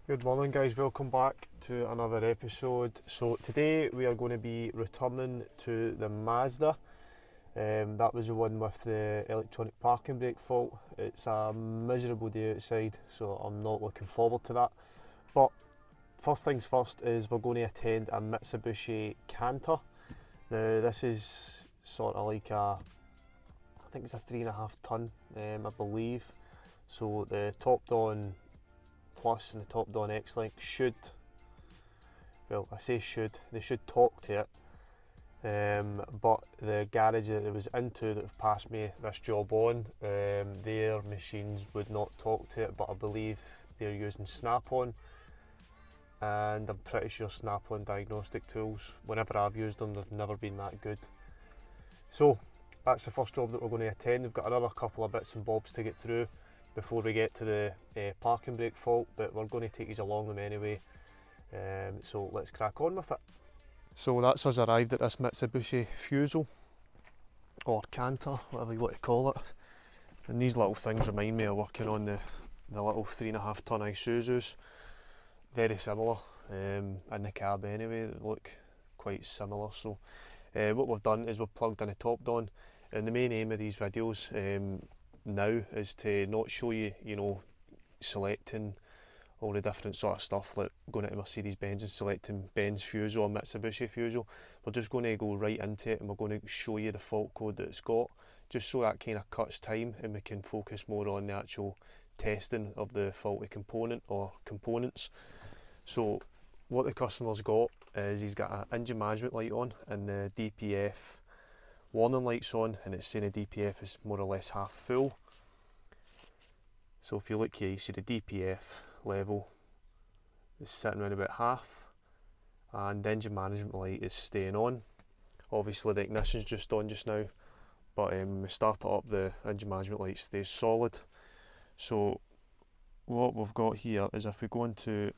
Good morning guys, welcome back to another episode. So today we are going to be returning to the Mazda. That was the one with the electronic parking brake fault. It's a miserable day outside, so I'm not looking forward to that. But first things first is we're going to attend a Mitsubishi Canter. Now this is sort of like I think it's a 3.5 tonne, I believe. So the Topdon Plus and the Topdon X link should, well I say should, they should talk to it, but the garage that it was into that have passed me this job on, their machines would not talk to it, but I believe they're using Snap-on, and I'm pretty sure Snap-on diagnostic tools, whenever I've used them, they've never been that good. So that's the first job that we're going to attend. We've got another couple of bits and bobs to get through before we get to the parking brake fault, but we're going to take these along them anyway, so let's crack on with it. So that's us arrived at this Mitsubishi Fuso, or Canter, whatever you want to call it, and these little things remind me of working on the little 3.5 tonne Isuzus. Very similar in the cab anyway, they look quite similar. So what we've done is we've plugged in a Topdon, and the main aim of these videos now is to not show you, selecting all the different sort of stuff, like going into Mercedes-Benz and selecting Benz Fuso or Mitsubishi Fuso. We're just going to go right into it, and we're going to show you the fault code that it's got, just so that kind of cuts time and we can focus more on the actual testing of the faulty component or components. So what the customer's got is he's got an engine management light on and the DPF warning lights on, and it's saying the DPF is more or less half full. So if you look here, you see the DPF level is sitting around about half, and the engine management light is staying on. Obviously the ignition's just on just now, but when we start it up, the engine management light stays solid. So what we've got here is, if we go into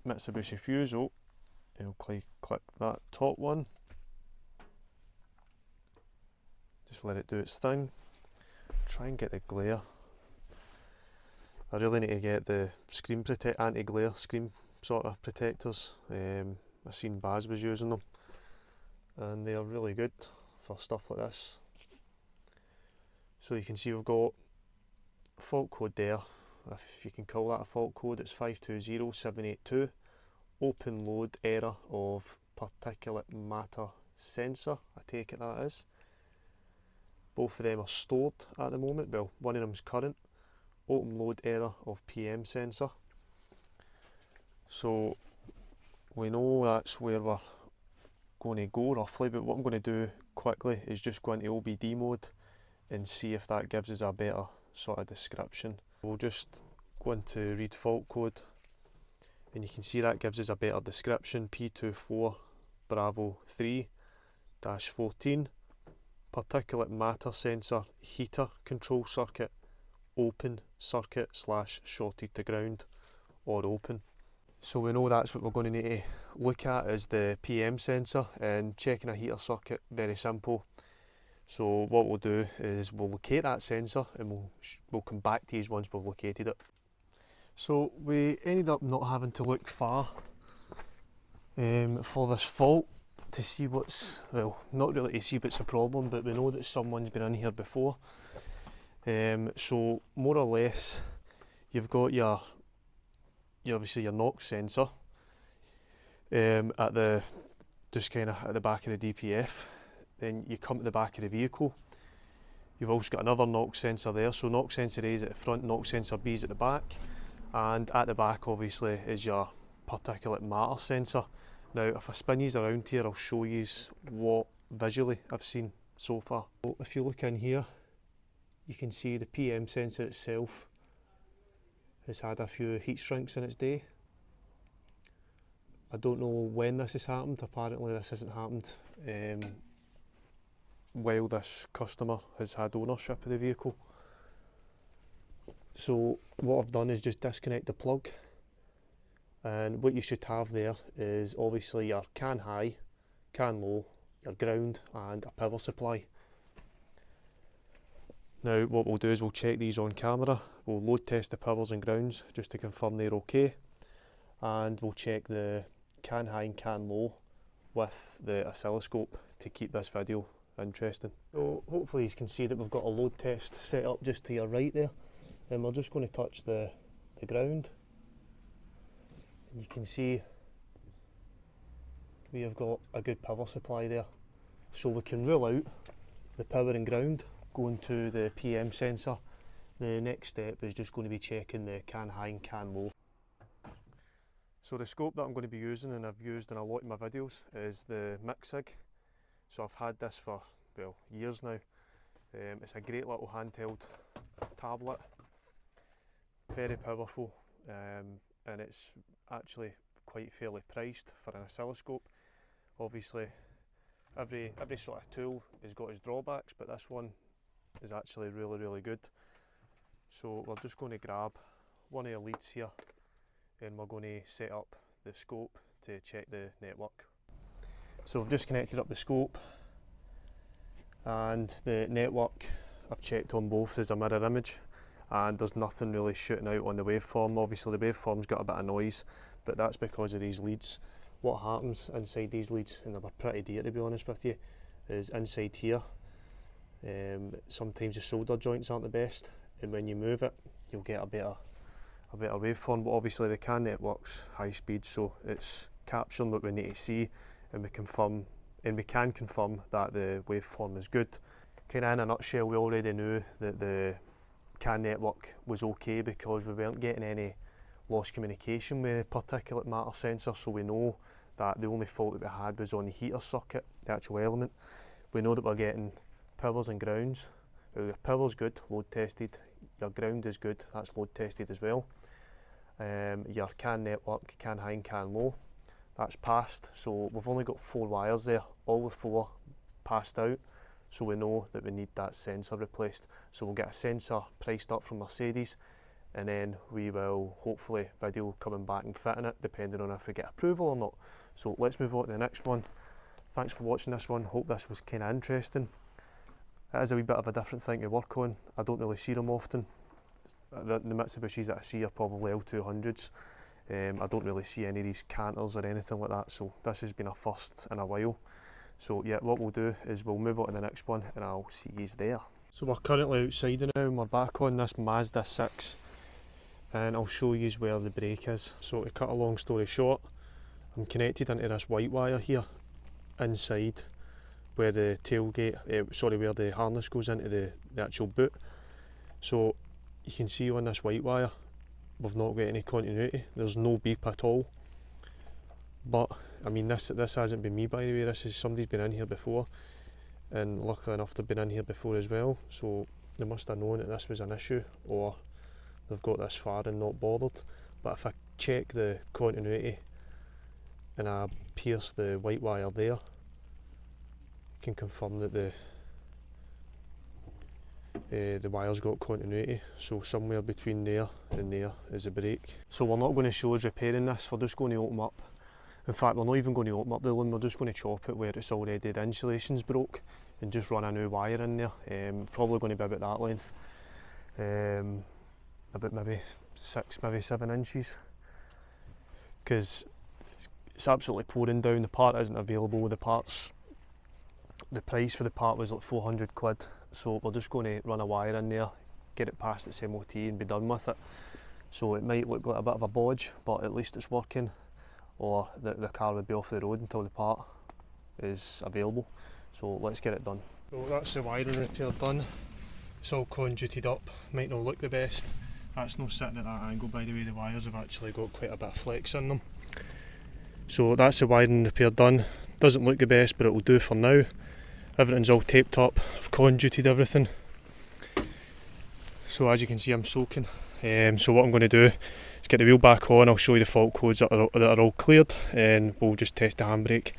Mitsubishi Fuso, I'll click that top one, just let it do its thing. Try and get the glare. I really need to get the screen anti-glare screen sort of protectors. I've seen Baz was using them, and they are really good for stuff like this. So you can see we've got a fault code there, if you can call that a fault code. It's 520782. Open load error of particulate matter sensor, I take it that is. Both of them are stored at the moment, well, one of them's current. Open load error of PM sensor. So we know that's where we're going to go roughly, but what I'm going to do quickly is just go into OBD mode and see if that gives us a better sort of description. We'll just go into read fault code, and you can see that gives us a better description. P24 Bravo 3-14 particulate matter sensor heater control circuit open circuit / shorted to ground or open. So we know that's what we're going to need to look at, is the PM sensor, and checking a heater circuit, very simple. So what we'll do is we'll locate that sensor, and we'll come back to these once we've located it. So we ended up not having to look far for this fault to see what's, well, not really to see what's a problem, but we know that someone's been in here before. So more or less, you've got your obviously your NOx sensor at the just kind of at the back of the DPF. Then you come to the back of the vehicle. You've also got another NOx sensor there. So NOx sensor A is at the front, NOx sensor B is at the back, and at the back obviously is your particulate matter sensor. Now if I spin these around here, I'll show you what visually I've seen so far. So if you look in here, you can see the PM sensor itself has had a few heat shrinks in its day. I don't know when this has happened. Apparently this hasn't happened while this customer has had ownership of the vehicle. So what I've done is just disconnect the plug, and what you should have there is obviously your CAN high, CAN low, your ground and a power supply. Now what we'll do is we'll check these on camera, we'll load test the powers and grounds just to confirm they're okay, and we'll check the can high and can low with the oscilloscope to keep this video interesting. So hopefully you can see that we've got a load test set up just to your right there, and we're just going to touch the ground, and you can see we have got a good power supply there, so we can rule out the power and ground going to the PM sensor. The next step is just going to be checking the can high and can low. So the scope that I'm going to be using, and I've used in a lot of my videos, is the Milligan. So I've had this for, well, years now. It's a great little handheld tablet, very powerful, and it's actually quite fairly priced for an oscilloscope. Obviously every sort of tool has got its drawbacks, but this one is actually really good. So we're just going to grab one of the leads here, and we're going to set up the scope to check the network. So I've just connected up the scope, and the network I've checked on both is a mirror image, and there's nothing really shooting out on the waveform. Obviously the waveform's got a bit of noise, but that's because of these leads. What happens inside these leads, and they're pretty dear to be honest with you, is inside here, sometimes the solder joints aren't the best, and when you move it you'll get a better waveform. But obviously the CAN network's high speed, so it's capturing what we need to see, and we can confirm that the waveform is good. Kind of in a nutshell, we already knew that the CAN network was okay because we weren't getting any lost communication with particulate matter sensor, so we know that the only fault that we had was on the heater circuit, the actual element. We know that we're getting powers and grounds. Your power's good, load tested. Your ground is good, that's load tested as well. Your CAN network, CAN high and CAN low, that's passed. So we've only got 4 wires there, all the 4 passed out. So we know that we need that sensor replaced. So we'll get a sensor priced up from Mercedes, and then we will hopefully video coming back and fitting it, depending on if we get approval or not. So let's move on to the next one. Thanks for watching this one, hope this was kind of interesting. It is a wee bit of a different thing to work on. I don't really see them often. The Mitsubishis that I see are probably L200s. I don't really see any of these canters or anything like that, so this has been a first in a while. So yeah, what we'll do is we'll move on to the next one, and I'll see you there. So we're currently outside now, and we're back on this Mazda 6, and I'll show you where the brake is. So to cut a long story short, I'm connected into this white wire here inside where the tailgate, where the harness goes into the actual boot. So you can see on this white wire we've not got any continuity, there's no beep at all. But I mean, this hasn't been me, by the way, this is somebody's been in here before, and luckily enough they've been in here before as well, so they must have known that this was an issue, or they've got this far and not bothered. But if I check the continuity and I pierce the white wire there, I can confirm that the wire's got continuity, so somewhere between there and there is a brake. So we're not going to show us repairing this, we're just going to open up. In fact, we're not even going to open up the loom, we're just going to chop it where it's already, the insulation's broke, and just run a new wire in there. Probably going to be about that length, about maybe 6, maybe 7 inches, because it's absolutely pouring down. The part isn't available, the price for the part was like 400 quid, so we're just going to run a wire in there, get it past its MOT and be done with it. So it might look like a bit of a bodge, but at least it's working, or the car would be off the road until the part is available. So let's get it done. So that's the wiring repair done. It's all conduited up, might not look the best. That's not sitting at that angle, by the way, the wires have actually got quite a bit of flex in them. So that's the wiring repair done. Doesn't look the best, but it will do for now. Everything's all taped up, I've conduited everything. So as you can see, I'm soaking. So what I'm going to do is get the wheel back on, I'll show you the fault codes that are all cleared, and we'll just test the handbrake,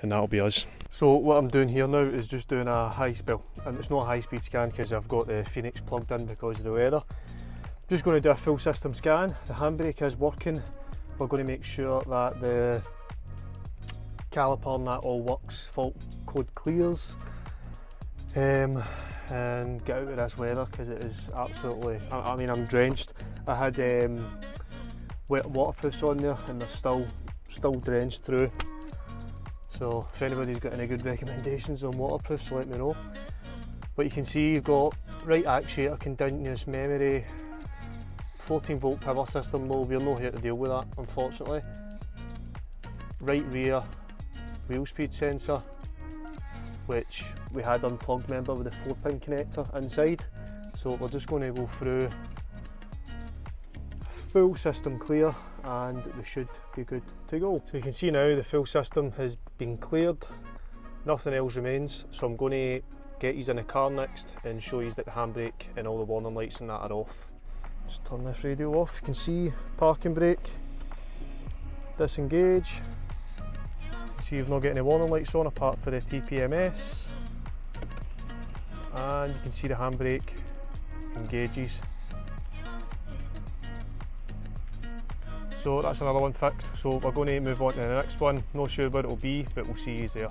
and that'll be us. So what I'm doing here now is just doing a and it's not a high speed scan because I've got the Phoenix plugged in because of the weather. Just going to do a full system scan. The handbrake is working. We're going to make sure that the caliper and that all works, fault code clears, and get out of this weather because it is absolutely, I mean, I'm drenched. I had wet waterproofs on there and they're still drenched through. So if anybody's got any good recommendations on waterproofs, let me know. But you can see you've got right actuator, continuous memory, 14 volt power system. No, we're not here to deal with that, unfortunately. Right rear wheel speed sensor, which we had unplugged, remember, with the 4-pin connector inside. So we're just going to go through full system clear and we should be good to go. So you can see now the full system has been cleared, nothing else remains. So I'm going to get these in the car next and show you that the handbrake and all the warning lights and that are off. Just turn this radio off. You can see parking brake, disengage. You can see you've not got any warning lights on apart for the TPMS, and you can see the handbrake engages. So that's another one fixed. So we're going to move on to the next one. Not sure what it will be, but we'll see you there.